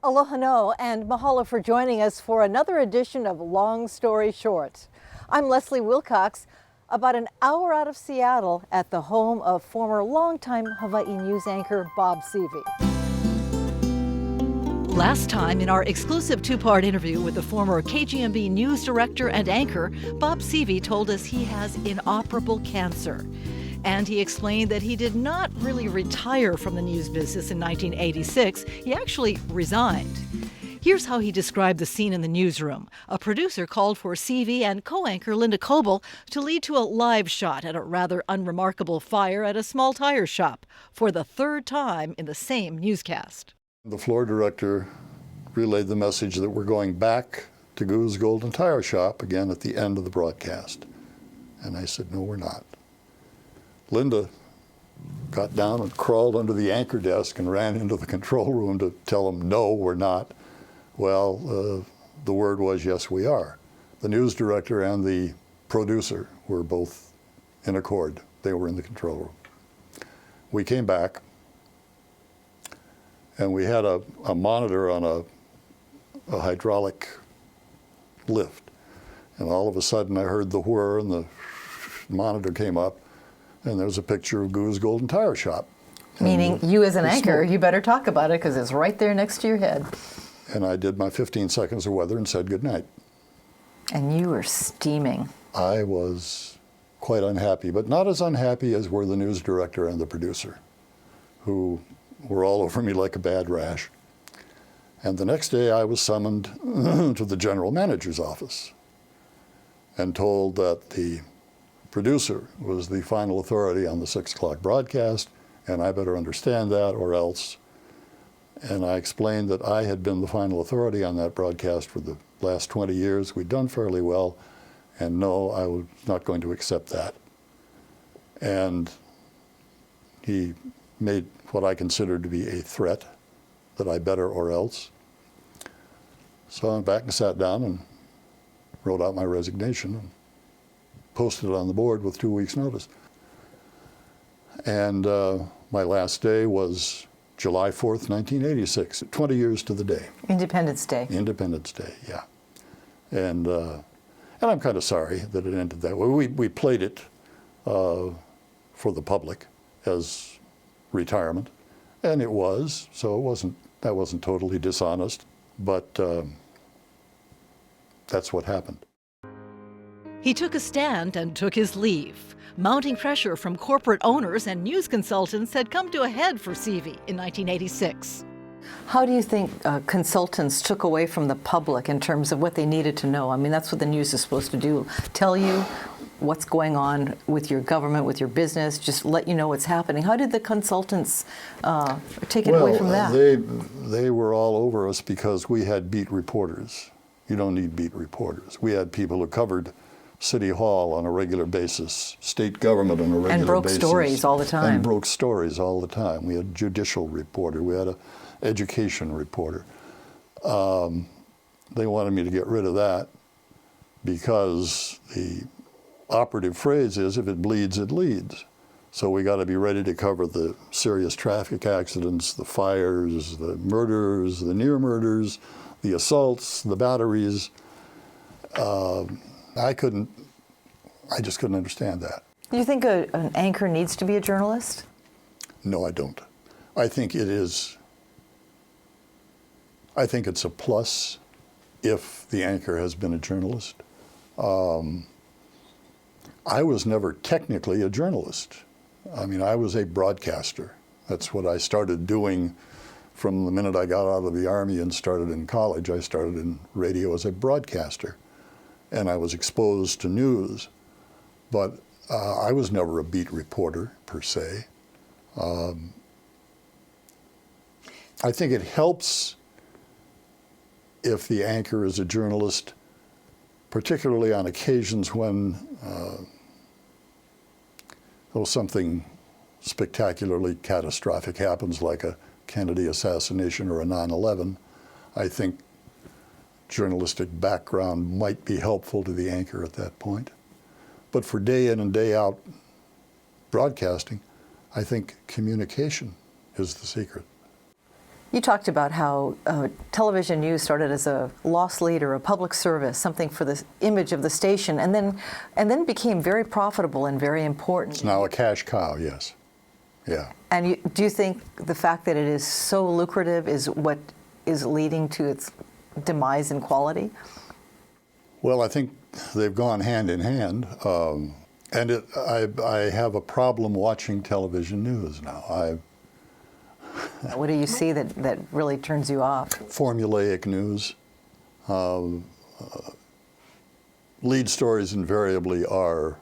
Aloha no, and mahalo for joining us for another edition of Long Story Short. I'm Leslie Wilcox, about an hour out of Seattle at the home of former longtime Hawaii news anchor Bob Sevey. Last time in our exclusive two-part interview with the former KGMB news director and anchor, Bob Sevey told us he has inoperable cancer. And he explained that he did not really retire from the news business in 1986. He actually resigned. Here's how he described the scene in the newsroom. A producer called for Sevey and co-anchor Linda Coble to lead to a live shot at a rather unremarkable fire at a small tire shop for the third time in the same newscast. The floor director relayed the message that we're going back to Goo's Golden Tire Shop again at the end of the broadcast. And I said, no, we're not. Linda got down and crawled under the anchor desk and ran into the control room to tell them, no, we're not. Well, the word was, yes, we are. The news director and the producer were both in accord. They were in the control room. We came back, and we had a monitor on a hydraulic lift. And all of a sudden, I heard the whir, and the monitor came up, and there was a picture of Goo's Golden Tire Shop. Meaning you as an anchor, you better talk about it because it's right there next to your head. And I did my 15 seconds of weather and said goodnight. And you were steaming. I was quite unhappy, but not as unhappy as were the news director and the producer, who were all over me like a bad rash. And the next day I was summoned to the general manager's office and told that the producer was the final authority on the 6 o'clock broadcast, and I better understand that or else. And I explained that I had been the final authority on that broadcast for the last 20 years. We'd done fairly well, and no, I was not going to accept that. And he made what I considered to be a threat, that I better or else. So I went back and sat down and wrote out my resignation and posted it on the board with 2 weeks' notice. And my last day was July 4th, 1986, 20 years to the day. Independence Day. Independence Day, yeah. And I'm kind of sorry that it ended that way. We played it for the public as retirement, and it was, so that wasn't totally dishonest, but that's what happened. He took a stand and took his leave. Mounting pressure from corporate owners and news consultants had come to a head for Sevey in 1986. How do you think consultants took away from the public in terms of what they needed to know? I mean, that's what the news is supposed to do. Tell you what's going on with your government, with your business, just let you know what's happening. How did the consultants take it away from that? They were all over us because we had beat reporters. You don't need beat reporters. We had people who covered City Hall on a regular basis, state government on a regular basis. And broke stories all the time. And broke stories all the time. We had a judicial reporter. We had an education reporter. They wanted me to get rid of that because the operative phrase is, if it bleeds, it leads. So we got to be ready to cover the serious traffic accidents, the fires, the murders, the near murders, the assaults, the batteries. I just couldn't understand that. Do you think an anchor needs to be a journalist? No, I don't. I think it's a plus if the anchor has been a journalist. I was never technically a journalist. I mean, I was a broadcaster. That's what I started doing from the minute I got out of the Army and started in college. I started in radio as a broadcaster, and I was exposed to news. But I was never a beat reporter, per se. I think it helps if the anchor is a journalist, particularly on occasions when something spectacularly catastrophic happens, like a Kennedy assassination or a 9/11. I think journalistic background might be helpful to the anchor at that point. But for day in and day out broadcasting, I think communication is the secret. You talked about how television news started as a loss leader, a public service, something for the image of the station, and then became very profitable and very important. It's now a cash cow, yes. Yeah. And do you think the fact that it is so lucrative is what is leading to its demise in quality? Well, I think they've gone hand in hand. And I have a problem watching television news now. What do you see that really turns you off? Formulaic news. Lead stories invariably are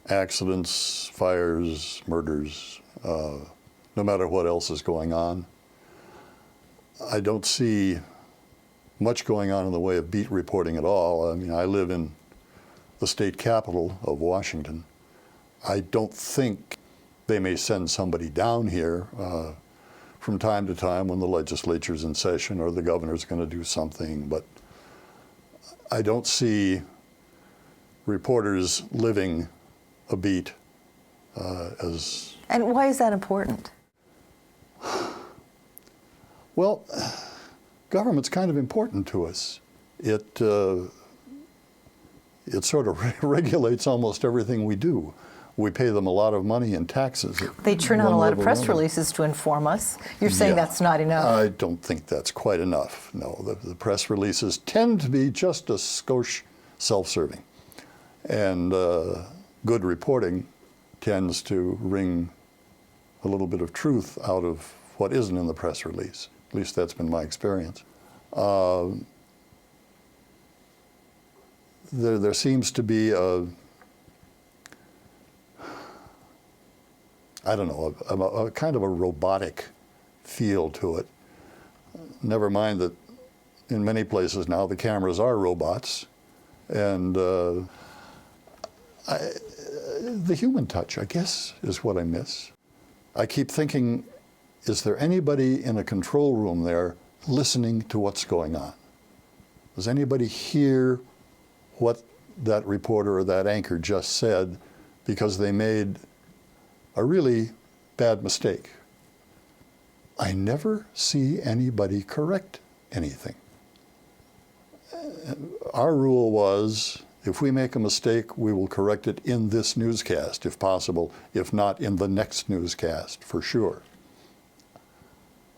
accidents, fires, murders, no matter what else is going on. I don't see much going on in the way of beat reporting at all. I mean, I live in the state capital of Washington. I don't think they may send somebody down here from time to time when the legislature's in session or the governor's going to do something, but I don't see reporters living a beat as... And why is that important? Well, government's kind of important to us. It sort of regulates almost everything we do. We pay them a lot of money in taxes. They churn out a lot of press releases to inform us. You're saying that's not enough? I don't think that's quite enough. No, the press releases tend to be just a skosh self-serving. And good reporting tends to wring a little bit of truth out of what isn't in the press release. At least that's been my experience. There seems to be a kind of a robotic feel to it. Never mind that in many places now the cameras are robots, and the human touch, I guess, is what I miss. I keep thinking, is there anybody in a control room there listening to what's going on? Does anybody hear what that reporter or that anchor just said because they made a really bad mistake? I never see anybody correct anything. Our rule was, if we make a mistake, we will correct it in this newscast, if possible, if not in the next newscast, for sure.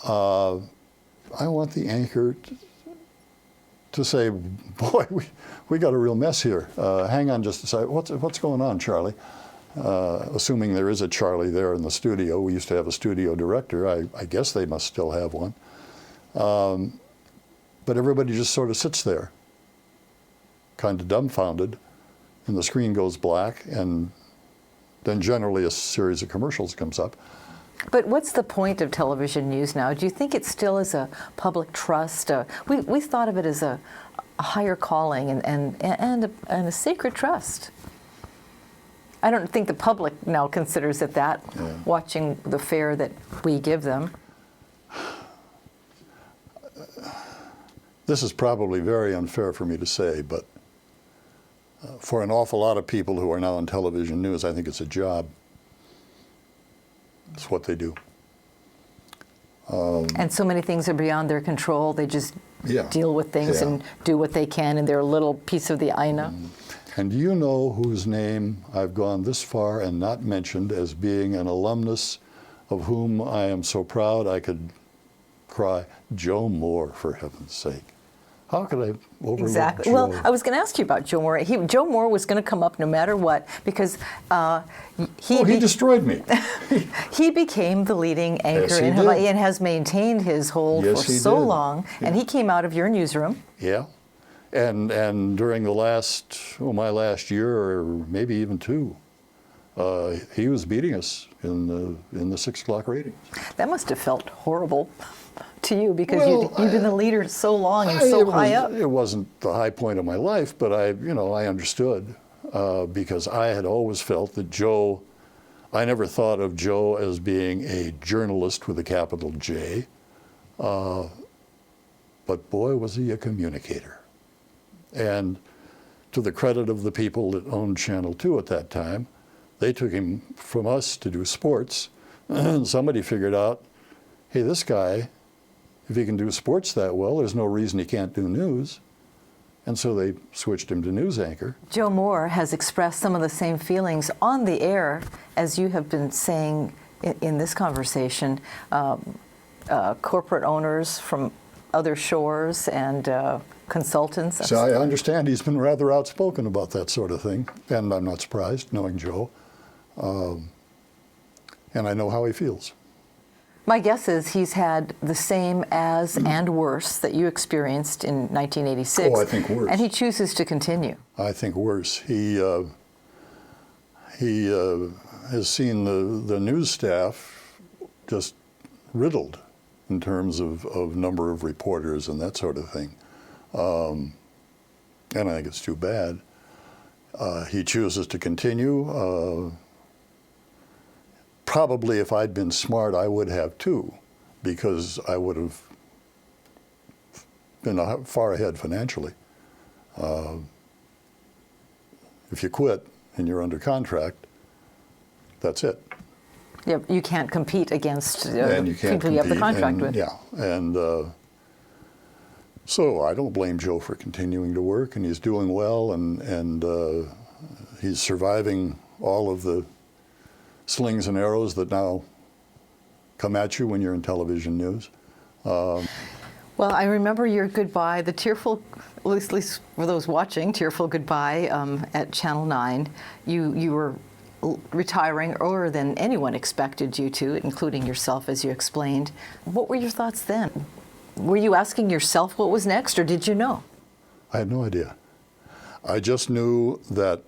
I want the anchor to say, boy, we got a real mess here. Hang on just a second. What's going on, Charlie? Assuming there is a Charlie there in the studio. We used to have a studio director. I guess they must still have one. But everybody just sort of sits there, kind of dumbfounded, and the screen goes black, and then generally a series of commercials comes up. But what's the point of television news now? Do you think it still is a public trust? We thought of it as a higher calling and a sacred trust. I don't think the public now considers it that, watching the fare that we give them. This is probably very unfair for me to say, but for an awful lot of people who are now in television news, I think it's a job. It's what they do. And so many things are beyond their control. They just deal with things and do what they can in their little piece of the aina. And do you know whose name I've gone this far and not mentioned as being an alumnus of whom I am so proud I could cry? Joe Moore, for heaven's sake. How could I overlook Joe? Well, I was going to ask you about Joe Moore. Joe Moore was going to come up no matter what because he destroyed me. He became the leading anchor in Hawaii and has maintained his hold for so long. Yeah. And he came out of your newsroom. Yeah, and during the my last year or maybe even two, he was beating us in the 6 o'clock ratings. That must have felt horrible to you because you've been the leader so long and so high up. It wasn't the high point of my life, but I understood because I had always felt that Joe, I never thought of Joe as being a journalist with a capital J, but boy, was he a communicator. And to the credit of the people that owned Channel 2 at that time, they took him from us to do sports, and somebody figured out hey, this guy, if he can do sports that well, there's no reason he can't do news. And so they switched him to news anchor. Joe Moore has expressed some of the same feelings on the air as you have been saying in this conversation. Corporate owners from other shores and consultants. So I understand he's been rather outspoken about that sort of thing, and I'm not surprised, knowing Joe. And I know how he feels. My guess is he's had the same as and worse that you experienced in 1986. Oh, I think worse. And he chooses to continue. I think worse. He has seen the news staff just riddled in terms of number of reporters and that sort of thing. And I think it's too bad. He chooses to continue. Probably if I'd been smart, I would have too, because I would have been far ahead financially. If you quit and you're under contract, that's it. Yeah, you can't compete against And you can't people you have the compete, contract and, with. Yeah, and so I don't blame Joe for continuing to work, and he's doing well, and he's surviving all of the slings and arrows that now come at you when you're in television news. Well, I remember your goodbye, the tearful, at least for those watching, tearful goodbye at Channel 9. You were retiring earlier than anyone expected you to, including yourself, as you explained. What were your thoughts then? Were you asking yourself what was next, or did you know? I had no idea. I just knew that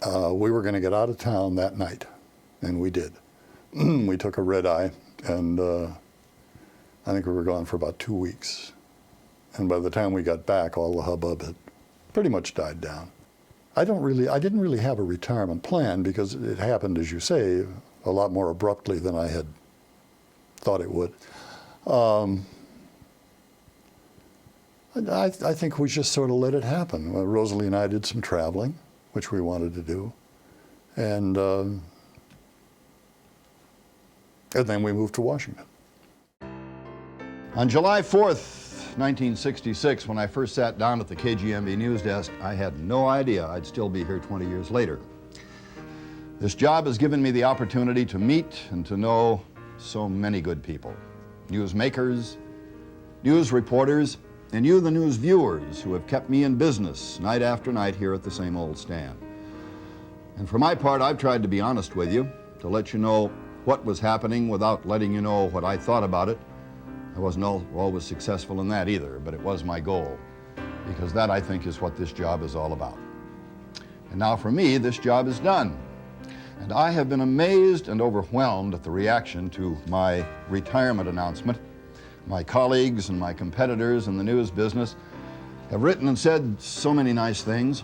we were going to get out of town that night, and we did. We took a red eye, and I think we were gone for about 2 weeks. And by the time we got back, all the hubbub had pretty much died down. I didn't really have a retirement plan, because it happened, as you say, a lot more abruptly than I had thought it would. I think we just sort of let it happen. Rosalie and I did some traveling, which we wanted to do, and then we moved to Washington. On July 4th, 1966, when I first sat down at the KGMB news desk, I had no idea I'd still be here 20 years later. This job has given me the opportunity to meet and to know so many good people. Newsmakers, news reporters, and you, the news viewers, who have kept me in business night after night here at the same old stand. And for my part, I've tried to be honest with you, to let you know what was happening without letting you know what I thought about it. I wasn't always successful in that either, but it was my goal, because that, I think, is what this job is all about. And now for me, this job is done. And I have been amazed and overwhelmed at the reaction to my retirement announcement. My colleagues and my competitors in the news business have written and said so many nice things,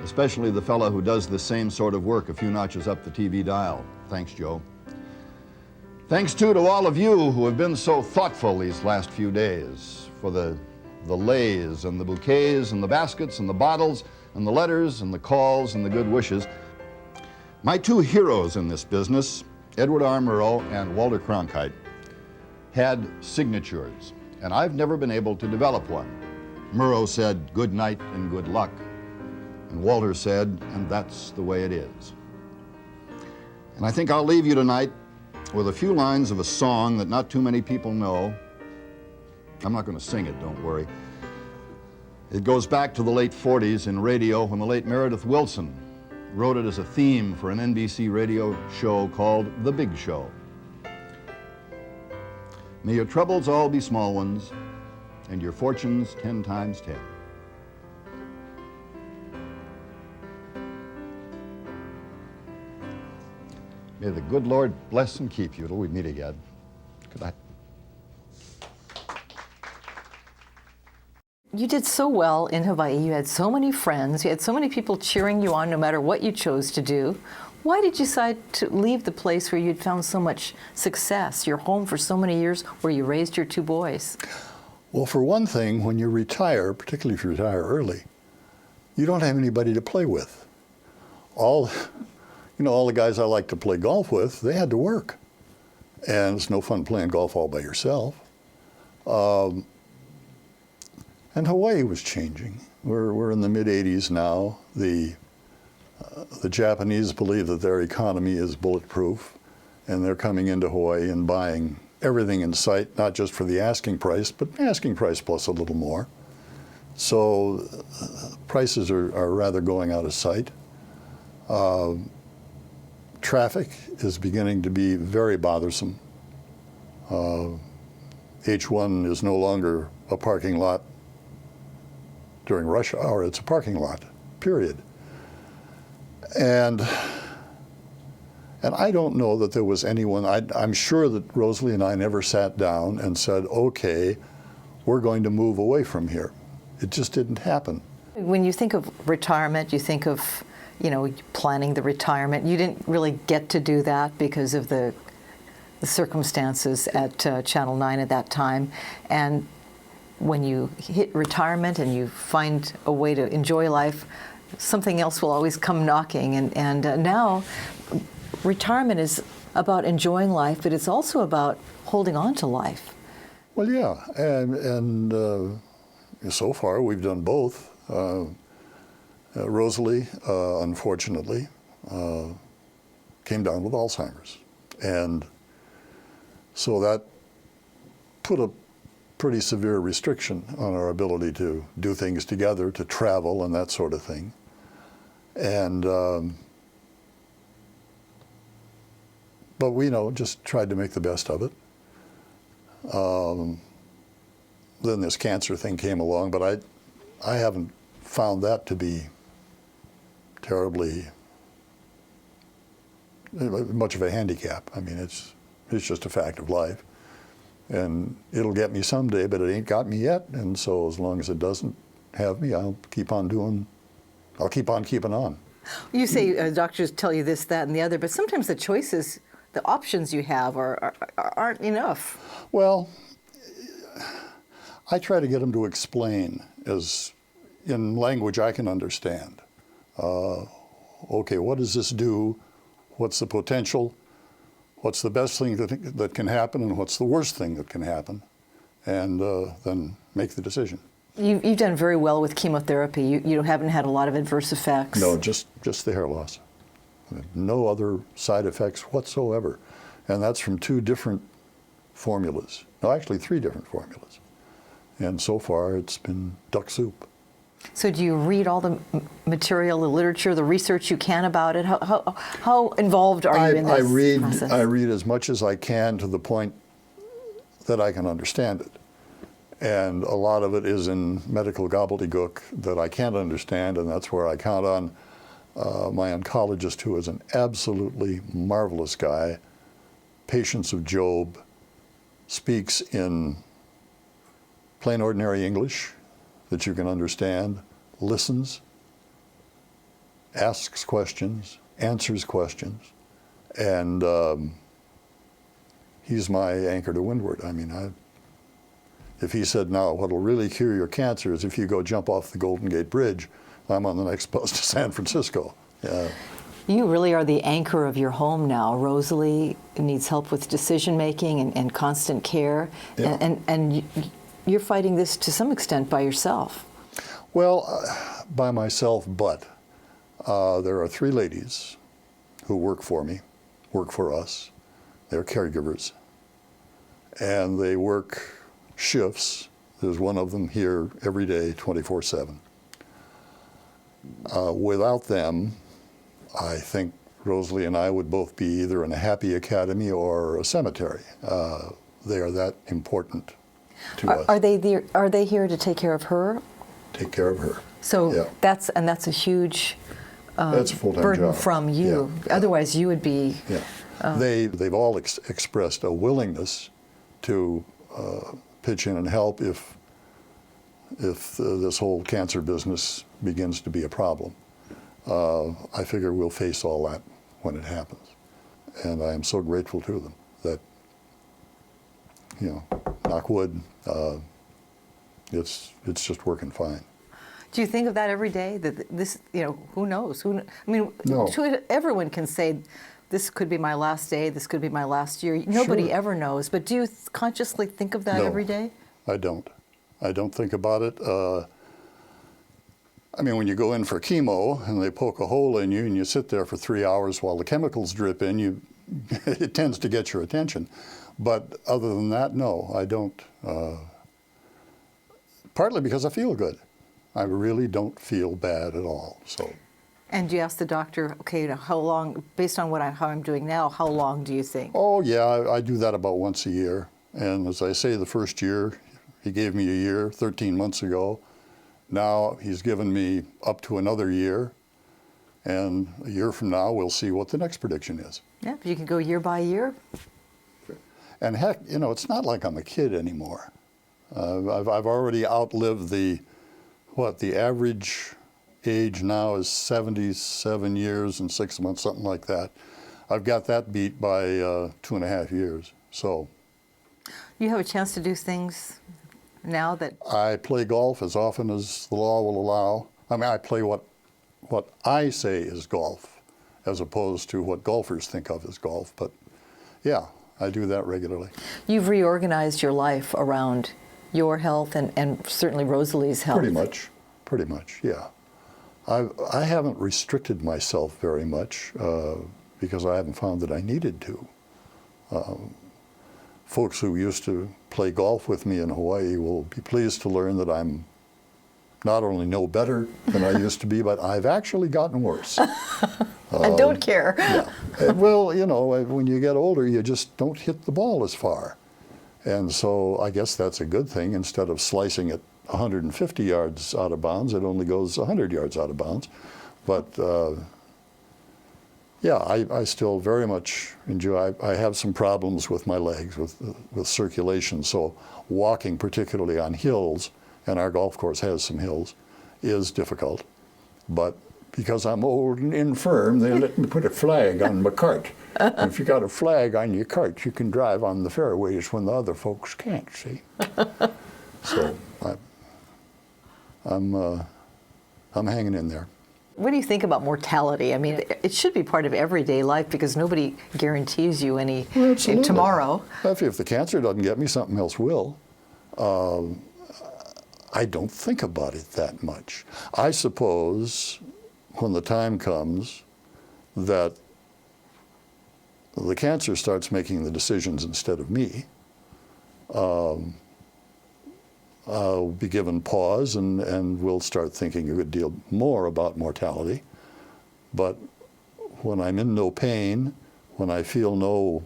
especially the fellow who does the same sort of work a few notches up the TV dial. Thanks, Joe. Thanks, too, to all of you who have been so thoughtful these last few days, for the lays and the bouquets and the baskets and the bottles and the letters and the calls and the good wishes. My two heroes in this business, Edward R. Murrow and Walter Cronkite, had signatures, and I've never been able to develop one. Murrow said, "Good night and good luck," and Walter said, "And that's the way it is." And I think I'll leave you tonight with a few lines of a song that not too many people know. I'm not going to sing it, don't worry. It goes back to the late 40s in radio, when the late Meredith Willson wrote it as a theme for an NBC radio show called The Big Show. May your troubles all be small ones, and your fortunes 10 times 10. May the good Lord bless and keep you till we meet again. Good night. You did so well in Hawaii. You had so many friends. You had so many people cheering you on no matter what you chose to do. Why did you decide to leave the place where you'd found so much success, your home for so many years, where you raised your two boys? Well, for one thing, when you retire, particularly if you retire early, you don't have anybody to play with. All the guys I like to play golf with, they had to work. and it's no fun playing golf all by yourself. And Hawaii was changing. We're in the mid-'80s now. The Japanese believe that their economy is bulletproof, and they're coming into Hawaii and buying everything in sight, not just for the asking price, but asking price plus a little more. So prices are rather going out of sight. Traffic is beginning to be very bothersome. H1 is no longer a parking lot during rush hour, it's a parking lot, period. And I don't know that there was anyone, I'm sure that Rosalie and I never sat down and said, okay, we're going to move away from here. It just didn't happen. When you think of retirement, you think of, planning the retirement. You didn't really get to do that because of the circumstances at Channel 9 at that time. And when you hit retirement and you find a way to enjoy life, something else will always come knocking. And now retirement is about enjoying life, but it's also about holding on to life. Well, yeah, and so far we've done both. Rosalie, unfortunately, came down with Alzheimer's. And so that put a pretty severe restriction on our ability to do things together, to travel and that sort of thing. And but we just tried to make the best of it. Then this cancer thing came along, but I haven't found that to be terribly much of a handicap. I mean, it's just a fact of life. And it'll get me someday, but it ain't got me yet. And so as long as it doesn't have me, I'll keep on keeping on. You say doctors tell you this, that, and the other, but sometimes the choices, the options you have aren't enough. Well, I try to get them to explain as in language I can understand. Okay, what does this do? What's the potential? What's the best thing that can happen, and what's the worst thing that can happen? And then make the decision. You've done very well with chemotherapy. You haven't had a lot of adverse effects. No, just the hair loss. No other side effects whatsoever. And that's from 2 different formulas. No, actually 3 different formulas. And so far it's been duck soup. So do you read all the material, the literature, the research you can about it? How involved are you in this process? I read as much as I can to the point that I can understand it. And a lot of it is in medical gobbledygook that I can't understand, and that's where I count on my oncologist, who is an absolutely marvelous guy, Patience of Job, speaks in plain ordinary English that you can understand, listens, asks questions, answers questions, and he's my anchor to windward. I mean, if he said, now what'll really cure your cancer is if you go jump off the Golden Gate Bridge, I'm on the next bus to San Francisco. You really are the anchor of your home now. Rosalie needs help with decision making and constant care, Yeah. and you're fighting this to some extent by yourself. Well, by myself, but there are 3 ladies who work for me, work for us. They're caregivers, and they work shifts. There's one of them here every day, 24/7. Without them, I think Rosalie and I would both be either in a happy academy or a cemetery. They are that important to us. Are they here to take care of her? Take care of her. So Yeah. that's a huge That's a full-time burden job. from you. Yeah. Otherwise, you would be. Yeah. They've all expressed a willingness to pitch in and help if this whole cancer business begins to be a problem. I figure we'll face all that when it happens. And I am so grateful to them that, knock wood, it's just working fine. Do you think of that every day? That this, who knows? I mean, No. Everyone can say this could be my last day, this could be my last year. Nobody Sure. ever knows, but do you consciously think of that No. every day? I don't. I don't think about it. I mean, when you go in for chemo and they poke a hole in you and you sit there for 3 hours while the chemicals drip in, it tends to get your attention. But other than that, no, I don't. Partly because I feel good. I really don't feel bad at all. So. And do you ask the doctor, okay, how long, based on how I'm doing now, how long do you think? Oh, yeah, I do that about once a year. And as I say, the first year, he gave me a year 13 months ago. Now he's given me up to another year. And a year from now, we'll see what the next prediction is. Yeah, but you can go year by year. And heck, you know, it's not like I'm a kid anymore. I've already outlived the average age now is 77 years and 6 months, something like that. I've got that beat by 2.5 years. So You have a chance to do things now that... I play golf as often as the law will allow. I mean, I play what I say is golf, as opposed to what golfers think of as golf. But yeah, I do that regularly. You've reorganized your life around your health and certainly Rosalie's health. Pretty much, yeah. I haven't restricted myself very much because I haven't found that I needed to. Folks who used to play golf with me in Hawaii will be pleased to learn that I'm not only no better than I used to be, but I've actually gotten worse. I don't care. Yeah. Well, you know, when you get older, you just don't hit the ball as far. And so I guess that's a good thing. Instead of slicing it 150 yards out of bounds, it only goes 100 yards out of bounds. But yeah, I still very much enjoy. I have some problems with my legs, with circulation. So walking, particularly on hills, and our golf course has some hills, is difficult. But because I'm old and infirm, they let me put a flag on my cart. And if you got a flag on your cart, you can drive on the fairways when the other folks can't, see? So I'm hanging in there. What do you think about mortality? I mean, it should be part of everyday life because nobody guarantees you any Absolutely. tomorrow. If the cancer doesn't get me, something else will. I don't think about it that much. I suppose when the time comes that the cancer starts making the decisions instead of me, I'll be given pause and we'll start thinking a good deal more about mortality. But when I'm in no pain, when I feel no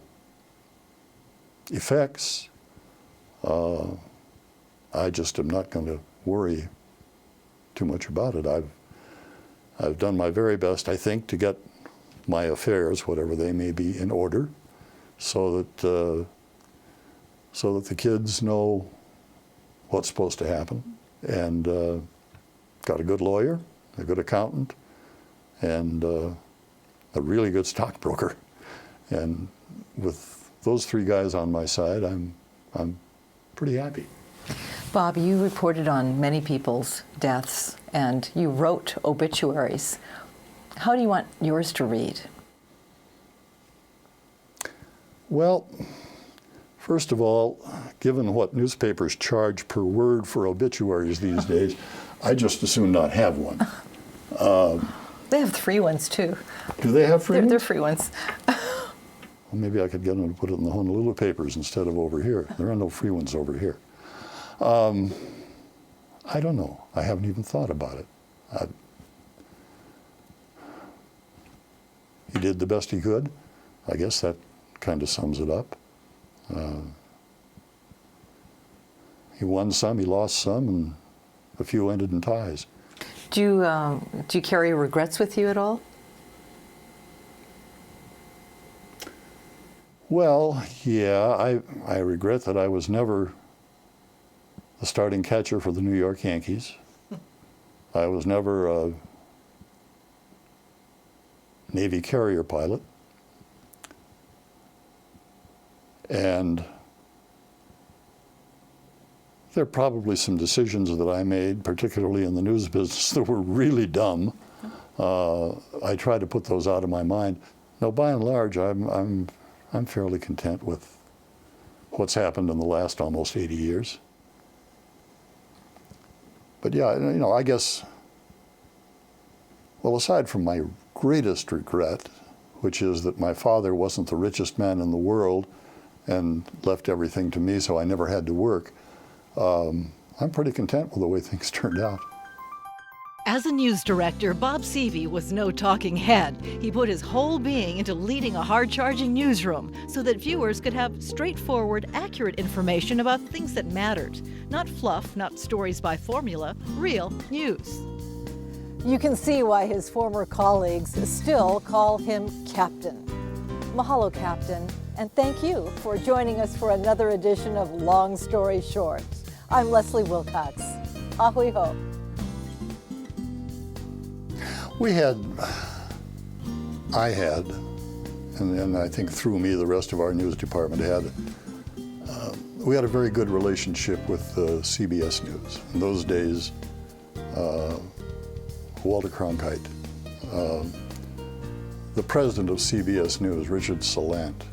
effects, I just am not going to worry too much about it. I've done my very best, I think, to get my affairs, whatever they may be, in order, so that the kids know what's supposed to happen, and got a good lawyer, a good accountant, and a really good stockbroker. And with those three guys on my side, I'm pretty happy. Bob, you reported on many people's deaths, and you wrote obituaries. How do you want yours to read? Well, first of all, given what newspapers charge per word for obituaries these days, I just as soon not have one. They have free ones, too. Do they have free They're ones? free ones. Well, maybe I could get them to put it in the Honolulu papers instead of over here. There are no free ones over here. I don't know. I haven't even thought about it. He did the best he could. I guess that kind of sums it up. He won some, he lost some, and a few ended in ties. Do you carry regrets with you at all? Well, yeah, I regret that I was never the starting catcher for the New York Yankees. I was never a Navy carrier pilot. And there are probably some decisions that I made, particularly in the news business, that were really dumb. I try to put those out of my mind. No, by and large, I'm fairly content with what's happened in the last almost 80 years. But yeah, I guess, well, aside from my greatest regret, which is that my father wasn't the richest man in the world and left everything to me, so I never had to work, I'm pretty content with the way things turned out. As a news director, Bob Sevey was no talking head. He put his whole being into leading a hard-charging newsroom so that viewers could have straightforward, accurate information about things that mattered. Not fluff, not stories by formula, real news. You can see why his former colleagues still call him Captain. Mahalo, Captain, and thank you for joining us for another edition of Long Story Short. I'm Leslie Wilcox. Ahui ho. I had, and I think through me the rest of our news department had, we had a very good relationship with CBS News. In those days, Walter Cronkite, the president of CBS News, Richard Salant,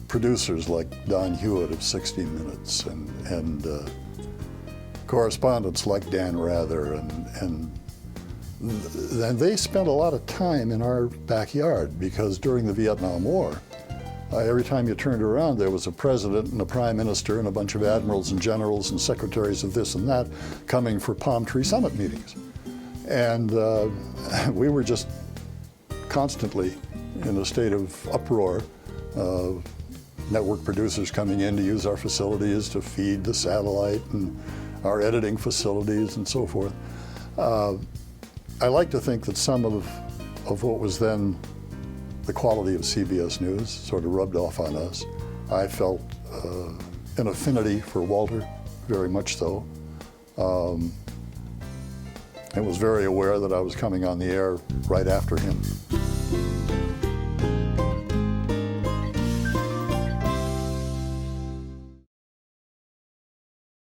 producers like Don Hewitt of 60 Minutes, and correspondents like Dan Rather, and they spent a lot of time in our backyard, because during the Vietnam War, every time you turned around, there was a president and a prime minister and a bunch of admirals and generals and secretaries of this and that coming for Palm Tree Summit meetings. And we were just constantly in a state of uproar. Network producers coming in to use our facilities to feed the satellite, and our editing facilities and so forth. I like to think that some of what was then the quality of CBS News sort of rubbed off on us. I felt an affinity for Walter, very much so. And was very aware that I was coming on the air right after him.